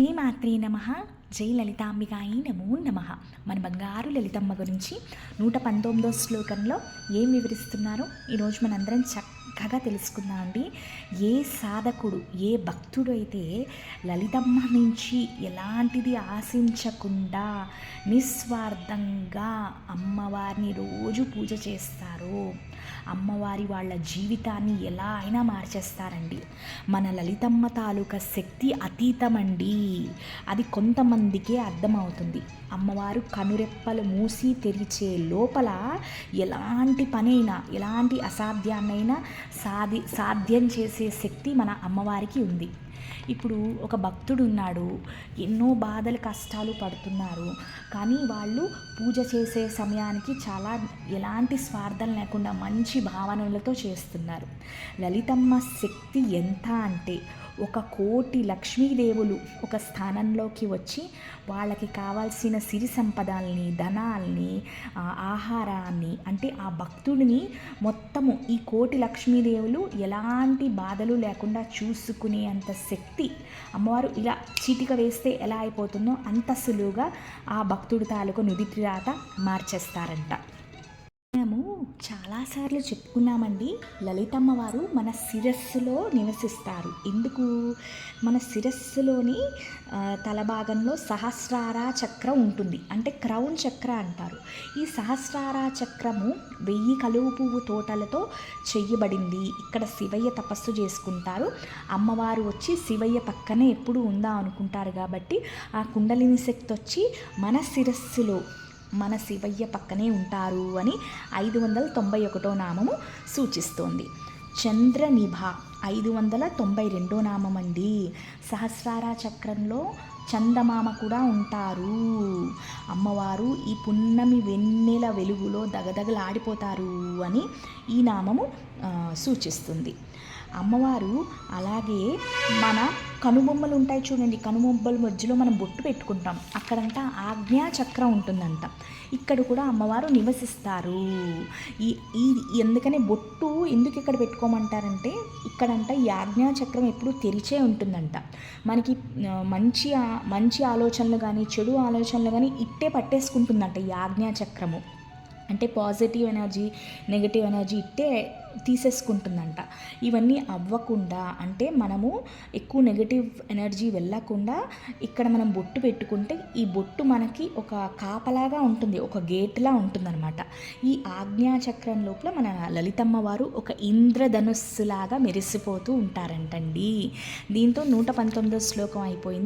శ్రీమాత్రే నమః. జై లలితాంబికాయి నమో నమః. మన బంగారు లలితమ్మ గురించి 119వ శ్లోకంలో ఏం వివరిస్తున్నారో ఈరోజు మనందరం చక్కగా తెలుసుకుందామండి. ఏ సాధకుడు, ఏ భక్తుడు అయితే లలితమ్మ నుంచి ఎలాంటిది ఆశించకుండా నిస్వార్థంగా అమ్మవారిని రోజు పూజ చేస్తారో అమ్మవారి వాళ్ళ జీవితాన్ని ఎలా అయినా మార్చేస్తారండి. మన లలితమ్మ తాలూకా శక్తి అతీతమండి. అది కొంతమందికే అర్థమవుతుంది. అమ్మవారు కనురెప్పలు మూసి తెరిచే లోపల ఎలాంటి పనైనా, ఎలాంటి అసాధ్యాన్నైనా సాధ్యం చేసే శక్తి మన అమ్మవారికి ఉంది. ఇప్పుడు ఒక భక్తుడు ఉన్నాడు, ఎన్నో బాధలు కష్టాలు పడుతున్నారు, కానీ వాళ్ళు పూజ చేసే సమయానికి చాలా ఎలాంటి స్వార్థం లేకుండా మంచి భావనలతో చేస్తున్నారు. లలితమ్మ శక్తి ఎంత అంటే 1,00,00,000 లక్ష్మీదేవులు ఒక స్థానంలోకి వచ్చి వాళ్ళకి కావాల్సిన సిరి సంపదల్ని, ధనాల్ని, ఆహారాన్ని, అంటే ఆ భక్తుడిని మొత్తము ఈ 1,00,00,000 లక్ష్మీదేవులు ఎలాంటి బాధలు లేకుండా చూసుకునే అంత శక్తి అమ్మవారు ఇలా చీటిక వేస్తే ఎలా అయిపోతుందో అంత సులువుగా ఆ భక్తుడి తాలూకు నుదిటి రాత మార్చేస్తారంట. మనము చాలాసార్లు చెప్పుకున్నామండి, లలితమ్మ వారు మన శిరస్సులో నివసిస్తారు. ఎందుకు? మన శిరస్సులోని తలభాగంలో సహస్రార చక్రం ఉంటుంది, అంటే క్రౌన్ చక్ర అంటారు. ఈ సహస్రార చక్రము 1000 కలువ పువ్వు తోటలతో చెయ్యబడింది. ఇక్కడ శివయ్య తపస్సు చేసుకుంటారు. అమ్మవారు వచ్చి శివయ్య పక్కనే ఎప్పుడు ఉందా అనుకుంటారు. కాబట్టి ఆ కుండలిని శక్తి వచ్చి మన శిరస్సులో, మన శివయ్య పక్కనే ఉంటారు అని 591వ నామము సూచిస్తోంది. చంద్రనిభ 592వ నామం అండి. సహస్రార చక్రంలో చందమామ కూడా ఉంటారు. అమ్మవారు ఈ పున్నమి వెన్నెల వెలుగులో దగదగలాడిపోతారు అని ఈ నామము సూచిస్తుంది. అమ్మవారు అలాగే మన కనుబొమ్మలు ఉంటాయి చూడండి, కనుబొమ్మల మధ్యలో మనం బొట్టు పెట్టుకుంటాం, అక్కడంట ఆజ్ఞా చక్రం ఉంటుందంట. ఇక్కడ కూడా అమ్మవారు నివసిస్తారు. ఈ ఎందుకనే బొట్టు ఎందుకు ఇక్కడ పెట్టుకోమంటారంటే, ఇక్కడంట ఈ ఆజ్ఞా చక్రం ఎప్పుడు తెరిచే ఉంటుందంట. మనకి మంచి ఆలోచనలు కానీ చెడు ఆలోచనలు కానీ ఇట్టే పట్టేసుకుంటుందంట ఈ ఆజ్ఞా చక్రము. అంటే పాజిటివ్ ఎనర్జీ, నెగటివ్ ఎనర్జీ ఇట్టే తీసేసుకుంటుందంట. ఇవన్నీ అవ్వకుండా, అంటే మనము ఎక్కువ నెగటివ్ ఎనర్జీ వెళ్ళకుండా ఇక్కడ మనం బొట్టు పెట్టుకుంటే ఈ బొట్టు మనకి ఒక కాపలాగా ఉంటుంది, ఒక గేట్లా ఉంటుందన్నమాట. ఈ ఆజ్ఞాచక్రం లోపల మన లలితమ్మ వారు ఒక ఇంద్రధనుస్సులాగా మెరిసిపోతూ ఉంటారంటండి. దీంతో 119వ శ్లోకం అయిపోయింది.